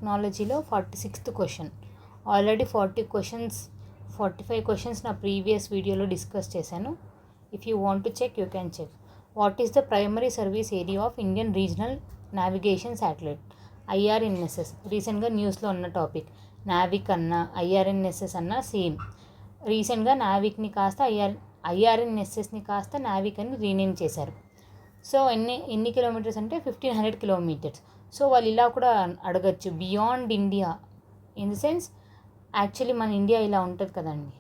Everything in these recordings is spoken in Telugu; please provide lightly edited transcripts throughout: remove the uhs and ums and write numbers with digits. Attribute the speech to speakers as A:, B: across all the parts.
A: టెక్నాలజీలో 46th క్వశ్చన్. ఆల్రెడీ 45 క్వశ్చన్స్ నా ప్రీవియస్ వీడియోలో డిస్కస్ చేశాను. If you want to check you can check. What is the primary service area of Indian regional navigation satellite? IRNSS. రీసెంట్గా న్యూస్లో ఉన్న టాపిక్. నావిక్ అన్న ఐఆర్ఎన్ఎస్ఎస్ అన్న సేమ్. రీసెంట్గా నావిక్ని కాస్త ఐఆర్ఎన్ఎస్ఎస్ని కాస్త నావిక్ అని రీనేమ్ చేశారు. సో ఎన్ని కిలోమీటర్స్ అంటే 1500 కిలోమీటర్స్. సో వాళ్ళు ఇలా కూడా అడగచ్చు, beyond India in the sense actually మన ఇండియా ఇలా ఉంటుంది కదండి,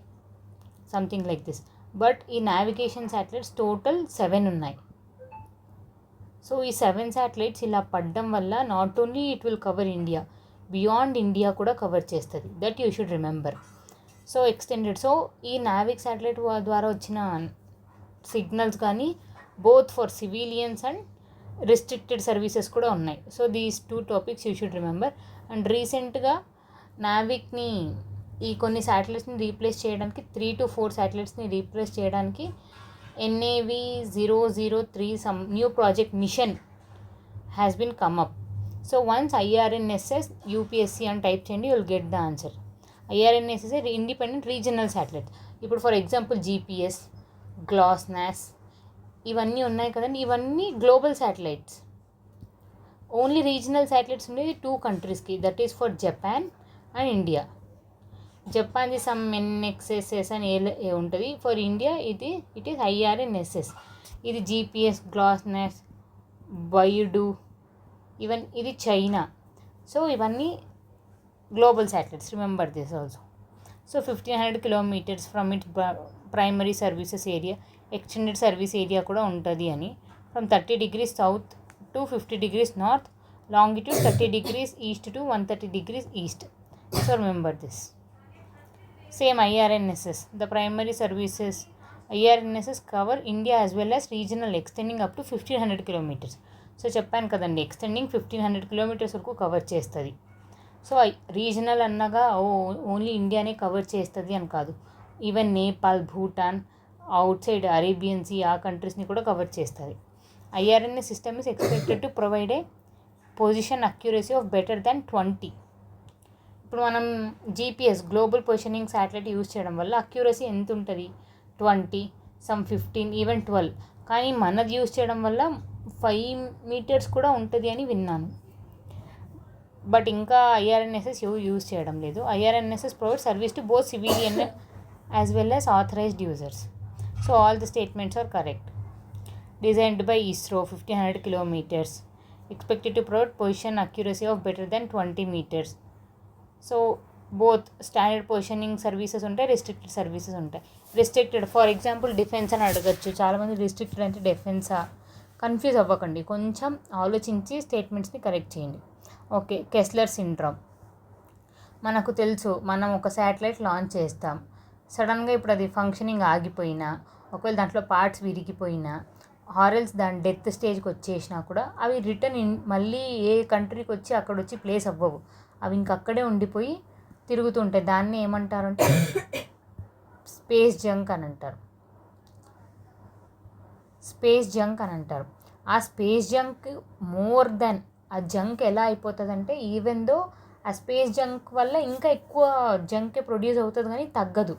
A: సంథింగ్ లైక్ దిస్. బట్ ఈ నావిగేషన్ శాటిలైట్స్ టోటల్ 7 ఉన్నాయి. సో ఈ 7 శాటిలైట్స్ ఇలా పడడం వల్ల not only it will cover India, beyond India కూడా కవర్ చేస్తుంది. That you should remember. So extended. So ఈ నావిక్ శాటిలైట్ ద్వారా వచ్చిన సిగ్నల్స్ కానీ both for civilians and restricted services కూడా ఉన్నాయి. So these 2 topics you should remember. And రీసెంట్గా నావిక్ని ఈ కొన్ని శాటిలైట్స్ని రీప్లేస్ చేయడానికి 3 to 4 శాటిలైట్స్ని రీప్లేస్ చేయడానికి NAV003 some new project mission has been come up. So once IRNSS UPSC అని టైప్ చేయండి, you will get the answer. IRNSS independent regional satellite. ఇప్పుడు ఫర్ ఎగ్జాంపుల్ GPS, GLONASS ఇవన్నీ ఉన్నాయి కదండి, ఇవన్నీ global satellites. Only regional satellites ఉండేది 2 కంట్రీస్కి, that is for Japan and India. జపాన్ది సమ్ NXSS అని ఏ ఉంటుంది. For India it is IRNSS. ఇది GPS, GLONASS, బైడు ఇది చైనా. సో ఇవన్నీ global satellites, remember this also. So 1500 kilometres from it primary services area, extended service area కూడా ఉంటుంది అని. From 30 degrees south to 50 degrees north, longitude 30 degrees east to 130 degrees east. So remember this. Same IRNSS, the primary services IRNSS cover India as well as regional extending up to 1500 kilometres. So చెప్పాను కదండి, ఎక్స్టెండింగ్ 1500 కిలోమీటర్స్ వరకు కవర్ చేస్తుంది. సో రీజనల్ అన్నగా ఓన్లీ ఇండియానే కవర్ చేస్తుంది అని కాదు, even Nepal, Bhutan, outside Arabian sea ఆ కంట్రీస్ని కూడా కవర్ చేస్తుంది. IRNS system is expected to provide a position accuracy of better than 20. ఇప్పుడు మనం GPS global positioning satellite use చేయడం వల్ల అక్యురసీ ఎంత ఉంటుంది? 20, సమ్ 15, ఈవెన్ 12. కానీ మనది యూజ్ చేయడం వల్ల 5 meters కూడా ఉంటుంది అని విన్నాను. బట్ ఇంకా IRNSS యూజ్ చేయడం లేదు. IRNSS provide service to both civilian as well as authorised users. So all the statements are correct. Designed by ISRO, 1500 kilometers. Expected to provide position accuracy of better than 20 meters. So both standard positioning services ఉంటాయి, restricted services ఉంటాయి. Restricted for example డిఫెన్స్ అని అడగచ్చు. చాలామంది restricted అంటే డిఫెన్సా కన్ఫ్యూజ్ అవ్వకండి, కొంచెం ఆలోచించి స్టేట్మెంట్స్ని కరెక్ట్ చేయండి. ఓకే, కెస్లర్ సిండ్రోమ్ మనకు తెలుసు. మనం ఒక శాటిలైట్ లాంచ్ చేస్తాం, సడన్గా ఇప్పుడు అది ఫంక్షనింగ్ ఆగిపోయినా, ఒకవేళ దాంట్లో పార్ట్స్ విరిగిపోయినా, హారెల్స్ దాని డెత్ స్టేజ్కి వచ్చేసినా కూడా అవి రిటర్న్ మళ్ళీ ఏ కంట్రీకి వచ్చి అక్కడ వచ్చి ప్లేస్ అవ్వవు, అవి ఇంకక్కడే ఉండిపోయి తిరుగుతుంటాయి. దాన్ని ఏమంటారంటే స్పేస్ జంక్ అని అంటారు. స్పేస్ జంక్ అని అంటారు. ఆ స్పేస్ జంక్ మోర్ దెన్ ఆ జంక్ ఎలా అయిపోతుందంటే, ఈవెన్ దో ఆ స్పేస్ జంక్ వల్ల ఇంకా ఎక్కువ జంకే ప్రొడ్యూస్ అవుతుంది కానీ తగ్గదు.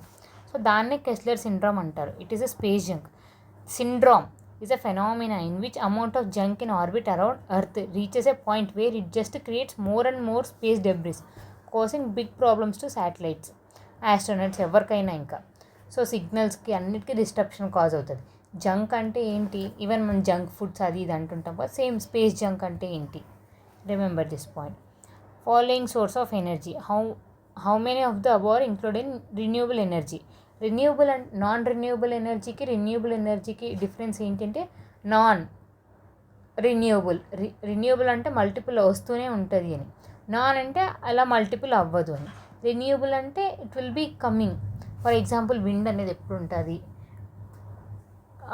A: సో దాన్నే కెస్లర్ సిండ్రోమ్ అంటారు. It is a space junk. Syndrome is a phenomena in which amount of junk in orbit around earth reaches a point where it just creates more and more space debris, causing big problems to satellites, astronauts, ఎవరికైనా ఇంకా. సో సిగ్నల్స్కి అన్నిటికీ డిస్ట్రప్షన్ కాజ్ అవుతుంది. జంక్ అంటే ఏంటి? ఈవెన్ మనం జంక్ ఫుడ్స్ అది ఇది అంటుంటాం కదా, సేమ్ స్పేస్ జంక్ అంటే ఏంటి? Remember this point. Following source of energy. How many of the above are included in renewable energy? Renewable and non-renewable ఎనర్జీకి renewable ఎనర్జీకి డిఫరెన్స్ ఏంటంటే, నాన్ రిన్యూబుల్ అంటే మల్టిపుల్ వస్తూనే ఉంటుంది అని, నాన్ అంటే అలా మల్టిపుల్ అవ్వదు అని. రిన్యూబుల్ అంటే it will be coming. For example wind అనేది ఎప్పుడు ఉంటుంది,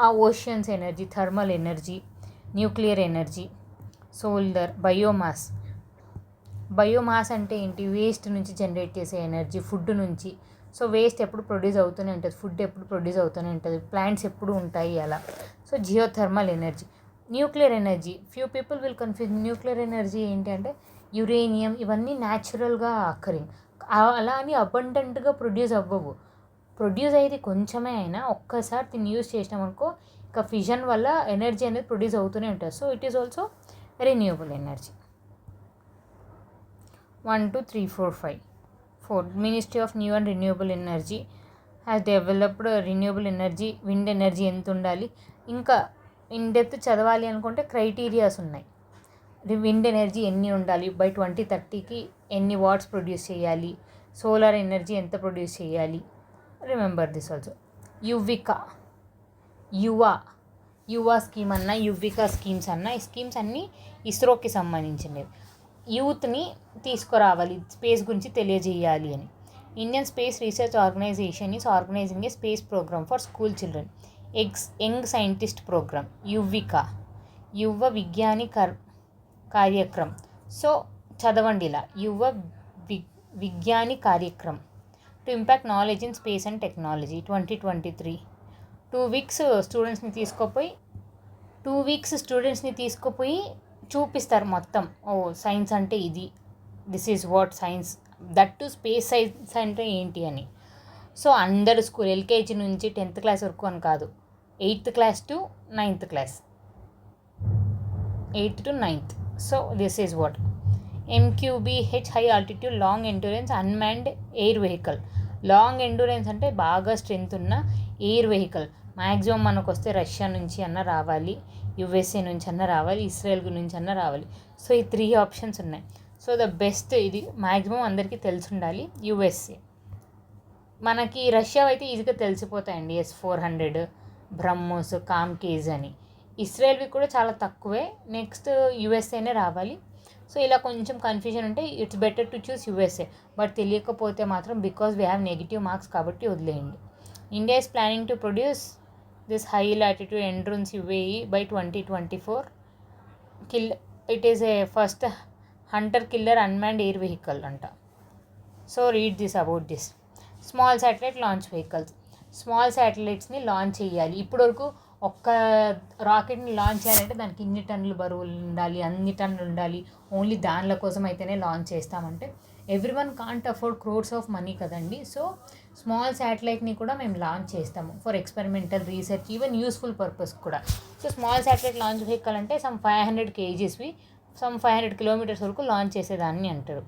A: ఆ oceans energy, thermal energy, nuclear energy, solar, biomass అంటే ఏంటి? వేస్ట్ నుంచి జనరేట్ చేసే ఎనర్జీ, ఫుడ్ నుంచి. సో వేస్ట్ ఎప్పుడు ప్రొడ్యూస్ అవుతూనే ఉంటుంది, ఫుడ్ ఎప్పుడు ప్రొడ్యూస్ అవుతూనే ఉంటుంది, ప్లాంట్స్ ఎప్పుడు ఉంటాయి అలా. So geothermal energy. Nuclear energy, few people will confuse. Nuclear energy ఏంటి అంటే యురేనియం, ఇవన్నీ న్యాచురల్గా అక్కరింగ్. అలా అని అబండెంట్గా ప్రొడ్యూస్ అవ్వవు. ప్రొడ్యూస్ అయ్యేది కొంచెమే అయినా ఒక్కసారి దీన్ని యూజ్ చేసినామనుకో ఇంకా ఫిజన్ వల్ల ఎనర్జీ అనేది ప్రొడ్యూస్ అవుతూనే ఉంటుంది. So it is also renewable energy. 1 2 3 4 5 4 ministry of new and renewable energy has developed renewable energy. Wind energy ఎంత ఉండాలి, ఇంకా ఇన్ డెప్త్ చదవాలి అనుకుంటే క్రైటీరియాస్ ఉన్నాయి. విండ్ ఎనర్జీ ఎన్ని ఉండాలి, బై 2030కి ఎన్ని వాట్స్ ప్రొడ్యూస్ చేయాలి, సోలార్ ఎనర్జీ ఎంత ప్రొడ్యూస్ చేయాలి. Remember this also. యువ స్కీమ్ అన్న, యువికా స్కీమ్స్ అన్న, ఈ స్కీమ్స్ అన్నీ ఇస్రోకి సంబంధించినవి. యూత్ని తీసుకురావాలి, స్పేస్ గురించి తెలియజేయాలి అని. Indian space research organisation is organising a space programme for school children. Young scientist programme YUVIKA, Yuva Vigyani Karyakram. So చదవండి ఇలా, Yuva Vigyani Karyakram to impact knowledge in space and technology 2023. 2 weeks స్టూడెంట్స్ని తీసుకుపోయి చూపిస్తారు మొత్తం. ఓ సైన్స్ అంటే ఇది, this is what science, that to space science అంటే ఏంటి అని. సో అందరు స్కూల్ ఎల్కేజీ నుంచి 10th క్లాస్ వరకు అని కాదు, 8th class to 9th class, 8th to 9th. So this is what MQBH high altitude long endurance unmanned air vehicle. Long endurance అంటే బాగా స్ట్రెంత్ ఉన్న ఎయిర్ వెహికల్. మ్యాక్సిమం మనకు వస్తే రష్యా నుంచి అన్న రావాలి, యుఎస్ఏ నుంచి అన్న రావాలి, ఇస్రాయల్ నుంచి అన్న రావాలి. సో ఈ 3 ఆప్షన్స్ ఉన్నాయి. సో ద బెస్ట్ ఇది మ్యాక్సిమం అందరికీ తెలిసి ఉండాలి యుఎస్ఏ. మనకి రష్యా అయితే ఈజీగా తెలిసిపోతాయండి, S-400, బ్రహ్మోస్, కామ్కేజ్ అని. ఇస్రాయల్వి కూడా చాలా తక్కువే, నెక్స్ట్ యుఎస్ఏనే రావాలి. సో ఇలా కొంచెం కన్ఫ్యూజన్ ఉంటే it's better to choose USA. But తెలియకపోతే మాత్రం because we have negative marks కాబట్టి వదిలేయండి. India is planning to produce this high latitude endurance UAE by 2024. It is a first hunter killer unmanned air vehicle అంట. So read this about this. Small satellite launch vehicles. Small శాటిలైట్స్ని లాంచ్ చేయాలి. ఇప్పటివరకు ఒక్క రాకెట్ని లాంచ్ చేయాలంటే దానికి ఇన్ని టన్నులు బరువులు ఉండాలి, అన్ని టన్నులు ఉండాలి, ఓన్లీ దానిల కోసం అయితేనే లాంచ్ చేస్తామంటే everyone can't afford crores of money కదండి. సో స్మాల్ శాటిలైట్ని కూడా మేము లాంచ్ చేస్తాము for experimental research, even useful purpose కూడా. So small satellite launch vehicle అంటే సమ్ 500 kgsవి, సమ్ 500 kilometers వరకు లాంచ్ చేసేదాన్ని అంటారు.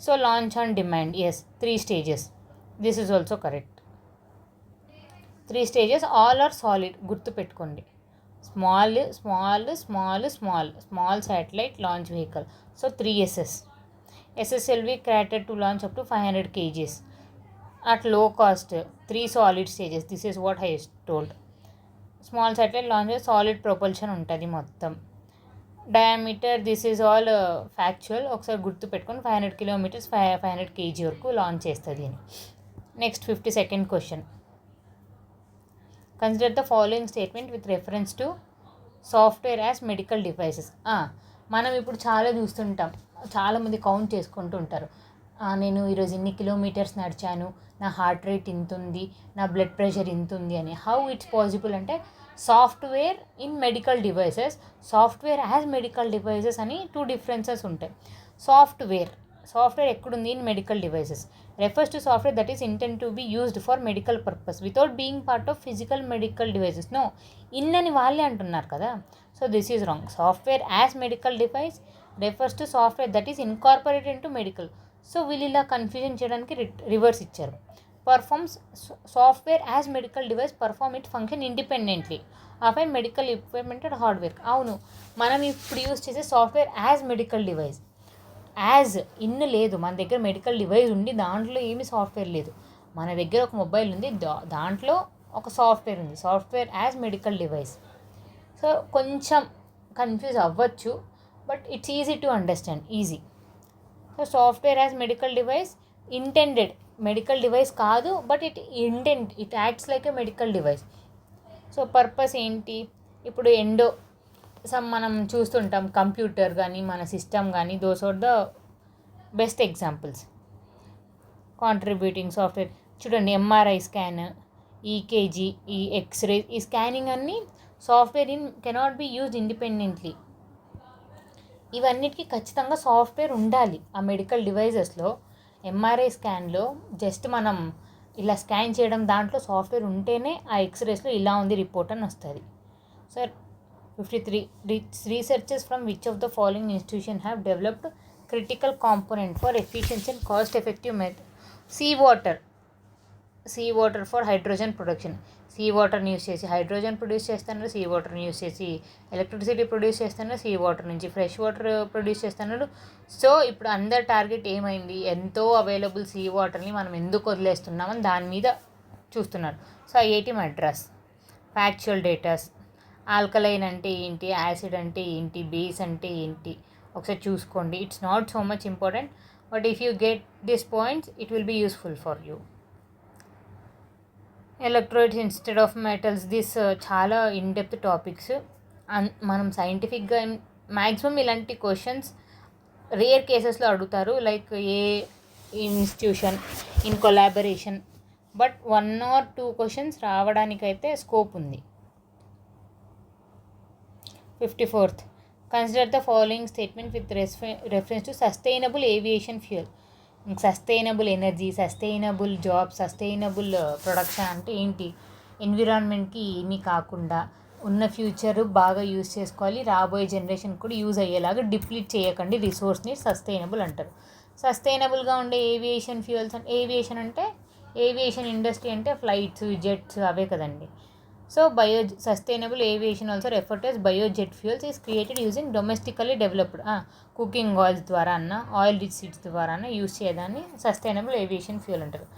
A: So launch on demand, as 3 stages. This is also correct. 3 stages, all are solid. గుర్తుపెట్టుకోండి, small satellite launch vehicle. So 3 SS. SS will be created to launch up to 500 kgs at low cost. 3 solid stages. This is what I told. Small satellite launch solid propulsion ఉంటుంది మొత్తం. Diameter this is all factual. ఒకసారి గుర్తుపెట్టుకొని 500 kilometers 500 kg వరకు లాంచ్ చేస్తుంది అని. Next 52nd question. Consider the following statement with reference to software as medical devices. మనం ఇప్పుడు చాలా చూస్తుంటాం, చాలామంది కౌంట్ చేసుకుంటూ ఉంటారు. నేను ఈరోజు ఇన్ని కిలోమీటర్స్ నడిచాను, నా హార్ట్ రేట్ ఇంత ఉంది, నా బ్లడ్ ప్రెషర్ ఇంత ఉంది అని. హౌ ఇట్స్ పాసిబుల్ అంటే software in medical devices, software as medical devices అని 2 differences ఉంటాయి. సాఫ్ట్వేర్ ఎక్కడుంది? In medical devices. Refers to software that is intend to be used for medical purpose without being part of physical medical devices. No, in అని వాళ్ళే అంటున్నారు కదా. So this is wrong. Software as medical device refers to software that is incorporated into medical. సో వీళ్ళు ఇలా కన్ఫ్యూజన్ చేయడానికి రివర్స్ ఇచ్చారు. Performs software as medical device perform it function independently of A medical equipment and hardware. అవును, మనం ఇప్పుడు యూజ్ చేసే software as medical device. As in లేదు, మన దగ్గర మెడికల్ డివైస్ ఉండి దాంట్లో ఏమీ సాఫ్ట్వేర్ లేదు. మన దగ్గర ఒక మొబైల్ ఉంది, దాంట్లో ఒక సాఫ్ట్వేర్ ఉంది. Software as medical device. So కొంచెం కన్ఫ్యూజ్ అవ్వచ్చు, but it's easy to understand, easy. So software as medical device intended medical device కాదు, but it acts like a medical device. So purpose ఏంటి? ఇప్పుడు మనం చూస్తుంటాం కంప్యూటర్ కానీ మన సిస్టమ్ కానీ, those are the best examples. Contributing software చూడండి, MRI స్కాన్, EKG, ఈ ఎక్స్రే, ఈ స్కానింగ్ అన్నీ software cannot be used independently. ఇవన్నిటికీ ఖచ్చితంగా సాఫ్ట్వేర్ ఉండాలి. ఆ మెడికల్ డివైజెస్లో ఎంఆర్ఐ స్కాన్లో జస్ట్ మనం ఇలా స్కాన్ చేయడం దాంట్లో సాఫ్ట్వేర్ ఉంటేనే ఆ ఎక్స్రేస్లో ఇలా ఉంది రిపోర్ట్ అని వస్తుంది. Sir 53 researchers from which of the following institution have developed critical component for efficient and cost effective method? Sea water for hydrogen production. Sea వాటర్ని యూస్ చేసి హైడ్రోజన్ ప్రొడ్యూస్ చేస్తున్నారు, సీ వాటర్ని యూస్ చేసి ఎలక్ట్రిసిటీ ప్రొడ్యూస్ చేస్తున్నారు, సీ వాటర్ నుంచి ఫ్రెష్ వాటర్ ప్రొడ్యూస్ చేస్తున్నారు. సో ఇప్పుడు అందరి టార్గెట్ ఏమైంది, ఎంతో అవైలబుల్ సీ వాటర్ని మనం ఎందుకు వదిలేస్తున్నామని దాని మీద చూస్తున్నారు. So IIT Madras. Factual datas, alkaline అంటే ఏంటి, యాసిడ్ అంటే ఏంటి, బేస్ అంటే ఏంటి ఒకసారి చూసుకోండి. It's not so much important, but if you get this points it will be useful for you. Electrodes instead of metals, this చాలా ఇన్ డెప్త్ టాపిక్స్. మనం సైంటిఫిక్గా మ్యాక్సిమం ఇలాంటి క్వశ్చన్స్ రేర్ కేసెస్లో అడుగుతారు, like a institution in collaboration, but 1 or 2 questions రావడానికైతే స్కోప్ ఉంది. 54th, consider the following statement with reference to sustainable aviation fuel. Sustainable energy, sustainable job, sustainable production అంటే ఏంటి, ఎన్విరాన్మెంట్కి ఏమీ కాకుండా ఉన్న ఫ్యూచర్ బాగా యూజ్ చేసుకోవాలి, రాబోయే జనరేషన్ కూడా యూజ్ అయ్యేలాగా డిప్లీట్ చేయకండి రిసోర్స్ని సస్టైనబుల్ అంటారు. సస్టైనబుల్గా ఉండే ఏవియేషన్ ఫ్యూయల్స్ అంటే ఏవియేషన్ ఇండస్ట్రీ అంటే ఫ్లైట్స్, జెట్స్ అవే కదండి. So sustainable aviation also refer to as biojet fuels is created using domestically developed cooking oils ద్వారా ఆయిల్ రిచ్ సీడ్స్ ద్వారా యూజ్ చేయడాన్ని సస్టైనబుల్ ఏవియేషన్ ఫ్యూయల్ అంటారు.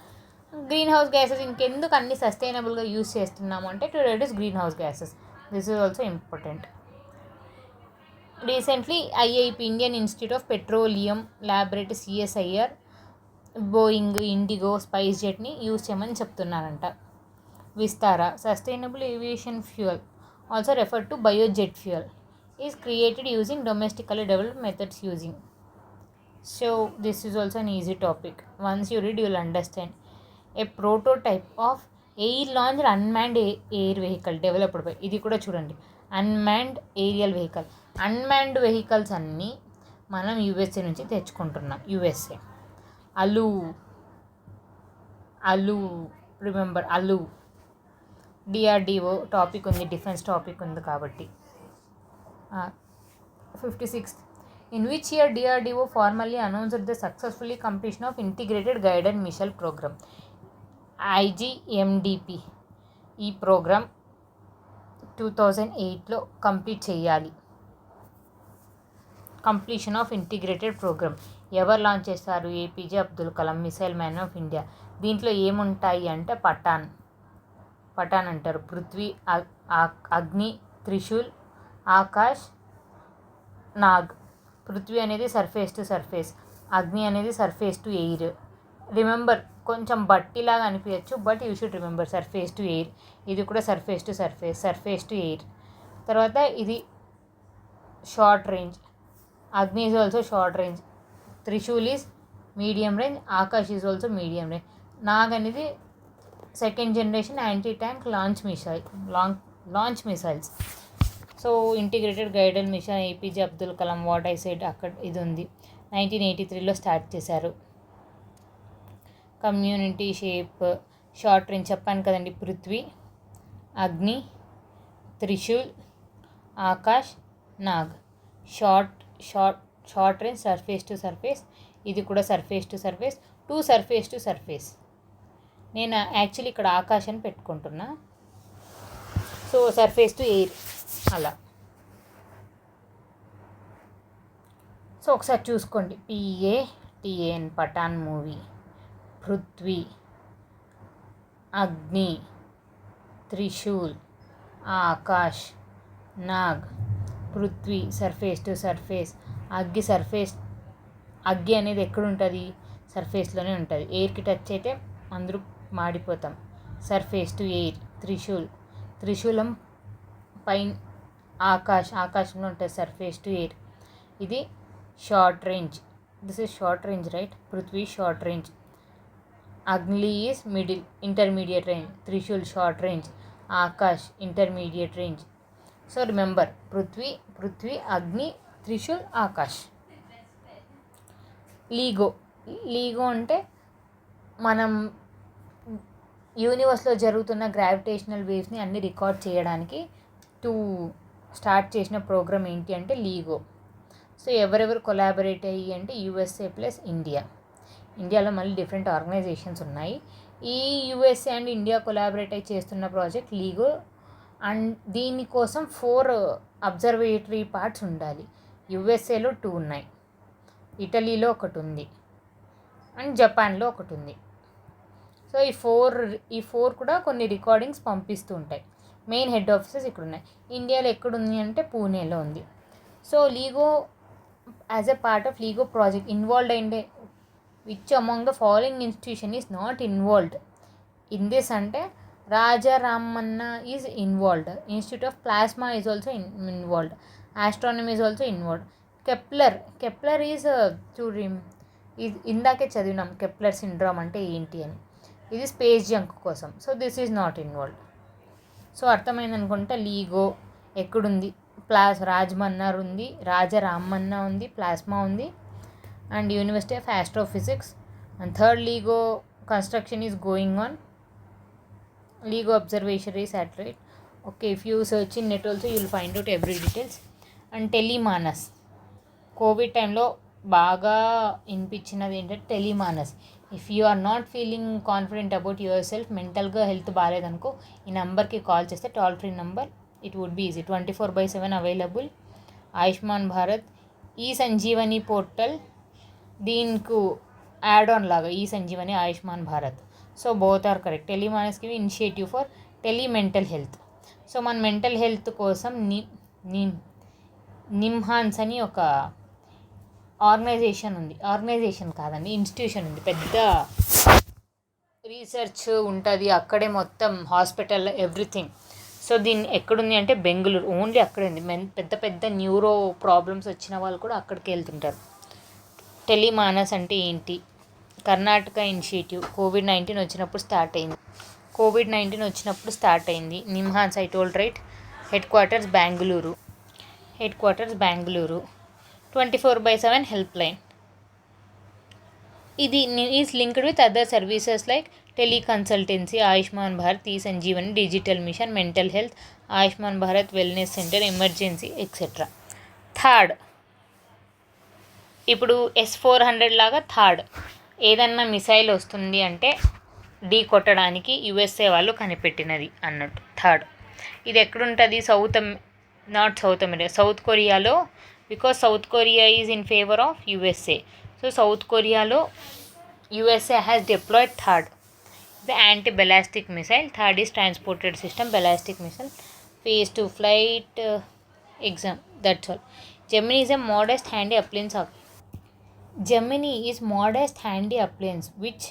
A: గ్రీన్ హౌస్ గ్యాసెస్ ఇంకెందుకు అన్ని సస్టైనబుల్గా యూజ్ చేస్తున్నాము అంటే to reduce greenhouse gases. This is also important. Recently IIP Indian Institute of Petroleum laboratory CSIR Boeing, IndiGo, spice జెట్ని use చేయమని చెప్తున్నారంట. Vistara, sustainable aviation fuel also refer to biojet fuel is created using domestically developed methods using. So this is also an easy topic. Once you read you will understand. A prototype of air launched unmanned air vehicle developed by, ఇది కూడా చూడండి, unmanned aerial vehicle. Unmanned vehicles అన్నీ మనం యూఎస్ఏ నుంచి తెచ్చుకుంటున్నాం. యూఎస్ఏ అలు రిమెంబర్ అలు. డిఆర్డిఓ టాపిక్ ఉంది, డిఫెన్స్ టాపిక్ ఉంది కాబట్టి. 56th, in which year DRDO formally announced the successfully completion of Integrated Guided Missile Program IGMDP. ఈ ప్రోగ్రామ్ 2008లో కంప్లీట్ చేయాలి. కంప్లీషన్ ఆఫ్ ఇంటిగ్రేటెడ్ ప్రోగ్రామ్ ఎవరు లాంచ్ చేస్తారు, APJ Abdul Kalam, missile man of India. దీంట్లో ఏముంటాయి అంటే పఠాన్ అంటారు, పృథ్వీ, అగ్ని, త్రిశూల్, ఆకాష్, నాగ్. పృథ్వీ అనేది సర్ఫేస్ టు సర్ఫేస్, అగ్ని అనేది సర్ఫేస్ టు ఎయిర్. రిమెంబర్, కొంచెం బట్టిలాగా అనిపించచ్చు, but you should remember surface to air. ఇది కూడా surface to surface, surface to air. తర్వాత ఇది short range, Agni is also short range, Trishul is medium range, Akash is also medium range. Nag అనేది second generation anti tank launch missiles. So integrated guided mission APJ Abdul Kalam, what I said అక్కడ ఇది ఉంది. 1983లో స్టార్ట్ చేశారు. కమ్యూనిటీ షేప్, షార్ట్ రేంజ్ చెప్పాను కదండి, Prithvi, Agni, Trishul, Akash, Nag. Short range surface to surface, ఇది కూడా surface to surface, two surface to surface. నేను యాక్చువల్లీ ఇక్కడ ఆకాశ్ అని పెట్టుకుంటున్నా. సో సర్ఫేస్ టు ఎయిర్ అలా. సో ఒకసారి చూసుకోండి, PATN Pathan movie, Prithvi, Agni, Trishul, Akash, Nag. Prithvi surface to surface, అగ్గి అనేది ఎక్కడుంటుంది, సర్ఫేస్లోనే ఉంటుంది. ఎయిర్కి టచ్ అయితే అందరూ మాడిపోతాం. Surface to air. త్రిశూలం పైన, ఆకాశంలో ఉంటుంది, సర్ఫేస్ టు ఎయిర్. ఇది short range, this is short range right. Prithvi short range, Agni is intermediate range, Trishul short range, Akash intermediate range. So remember, Prithvi, Agni, Trishul, Akash. Lego. Lego అంటే మనం యూనివర్స్లో జరుగుతున్న గ్రావిటేషనల్ వేవ్స్ని అన్ని రికార్డ్ చేయడానికి స్టార్ట్ చేసిన ప్రోగ్రామ్ ఏంటి అంటే లీగో. సో ఎవరెవరు కొలాబరేట్ అయ్యి అంటే యూఎస్ఏ ప్లస్ ఇండియా. ఇండియాలో మళ్ళీ డిఫరెంట్ ఆర్గనైజేషన్స్ ఉన్నాయి. ఈ యూఎస్ఏ అండ్ ఇండియా కొలాబరేట్ అయ్యి చేస్తున్న ప్రాజెక్ట్ లీగో. అండ్ దీనికోసం 4 అబ్జర్వేటరీ పార్ట్స్ ఉండాలి. యూఎస్ఏలో 2 ఉన్నాయి, ఇటలీలో ఒకటి ఉంది, అండ్ జపాన్లో ఒకటి ఉంది. సో ఈ ఫోర్ కూడా కొన్ని రికార్డింగ్స్ పంపిస్తూ ఉంటాయి. మెయిన్ హెడ్ ఆఫీసెస్ ఇక్కడ ఉన్నాయి. ఇండియాలో ఎక్కడుంది అంటే పూణేలో ఉంది. So LIGO as a part of LIGO project involved అయిండే which among the following institution is not involved in this అంటే Raja Ramanna is involved, institute of plasma is also involved, astronomy is also involved. Kepler is ఇందాకే చదివినాం కెప్లర్ సిండ్రోమ్ అంటే ఏంటి అని. ఇది స్పేస్ జంక్ కోసం. So this is not involved. So అర్థమైంది అనుకుంటా. లీగో ఎక్కడుంది? రాజమన్నార్ ఉంది, రాజా రామన్న ఉంది, ప్లాస్మా ఉంది, and university of astrophysics. And third LIGO construction is going on. LIGO observatory satellite. Okay, if you search in net also you will find out every details. And Telemanas. Covid టైంలో బాగా వినిపించినది ఏంటంటే Telemanas. If you are not feeling confident about yourself, మెంటల్గా హెల్త్ బాగాలేదనుకో, ఈ నెంబర్కి కాల్ చేస్తే toll free number, it would be easy. 24/7 available. Ayushman Bharat, e Sanjeevani portal, దీనికి యాడ్ ఆన్ లాగా e Sanjeevani, Ayushman Bharat. So both are correct. టెలిమానస్కి initiative for tele mental health. So మన మెంటల్ హెల్త్ కోసం నిమ్హాన్స్ అని ఒక ఆర్గనైజేషన్ కాదండి, ఇన్స్టిట్యూషన్ ఉంది, పెద్ద రీసెర్చ్ ఉంటుంది అక్కడే, మొత్తం హాస్పిటల్ ఎవ్రీథింగ్. సో దీన్ని ఎక్కడుంది అంటే బెంగళూరు, ఓన్లీ అక్కడే ఉంది. పెద్ద పెద్ద న్యూరో ప్రాబ్లమ్స్ వచ్చిన వాళ్ళు కూడా అక్కడికి వెళ్తుంటారు. టెలిమానస్ అంటే ఏంటి? కర్ణాటక ఇనిషియేటివ్. కోవిడ్-19 వచ్చినప్పుడు స్టార్ట్ అయింది. NIMHANS I told right. Headquarters Bengaluru. 24/7 helpline. ఇది is linked with other services like teleconsultancy, Ayushman Bharat, e Sanjeevani, digital mission, mental health, Ayushman Bharat wellness centre, emergency etcetera. THAAD, ఇప్పుడు S-400 లాగా థర్డ్, ఏదన్నా మిసైల్ వస్తుంది అంటే ఢీ కొట్టడానికి యుఎస్ఏ వాళ్ళు కనిపెట్టినది అన్నట్టు. థర్డ్, ఇది ఎక్కడుంటుంది? సౌత్ కొరియాలో, because south Korea is in favour of USA. So south కొరియాలో USA has deployed THAAD, the anti ballistic missile. THAAD is transported system ballistic missile, phase 2 flight exam. That's all. Gemini is a modest handy appliance which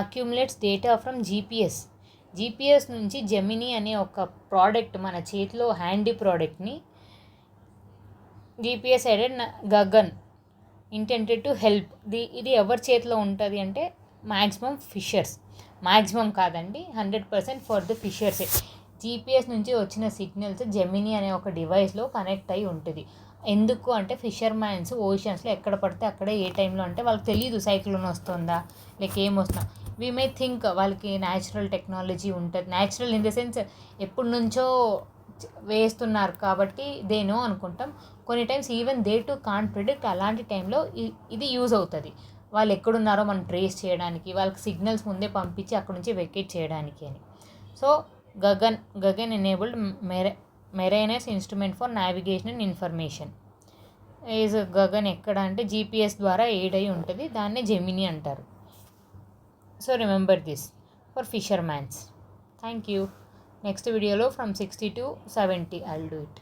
A: accumulates data from GPS నుంచి జెమినీ అనే ఒక ప్రోడక్ట్, మన చేతిలో హ్యాండీ ప్రోడక్ట్ని, GPS aided GAGAN intended to help. ఇది ఎవరి చేతిలో ఉంటుంది అంటే మ్యాక్సిమం కాదండి, 100% ఫర్ ద ఫిషర్సే. GPS నుంచి వచ్చిన సిగ్నల్స్ జెమినీ అనే ఒక డివైస్లో కనెక్ట్ అయి ఉంటుంది. ఎందుకు అంటే ఫిషర్మ్యాన్స్ ఓషన్స్లో ఎక్కడ పడితే అక్కడే ఏ టైంలో అంటే వాళ్ళకి తెలియదు సైక్లోన్ వస్తుందా లేక ఏమొస్తుందా. వీ మే థింక్ వాళ్ళకి న్యాచురల్ టెక్నాలజీ ఉంటుంది, న్యాచురల్ ఇన్ ద సెన్స్ ఎప్పటి నుంచో వేస్తున్నారు కాబట్టి దేనో అనుకుంటాం. కొన్ని times even they to can't predict. అలాంటి టైంలో ఇది యూజ్ అవుతుంది, వాళ్ళు ఎక్కడున్నారో మనం ట్రేస్ చేయడానికి, వాళ్ళకి సిగ్నల్స్ ముందే పంపించి అక్కడ నుంచి వెకేట్ చేయడానికి అని. So GAGAN enabled mariners instrument for navigation and information. Is GAGAN ఎక్కడ అంటే GPS ద్వారా ఎయిడ్ అయి ఉంటుంది, దాన్నే జెమినీ అంటారు. So remember this for fisherman's. Thank you. Next వీడియోలో from 60 to 70 I'll do it.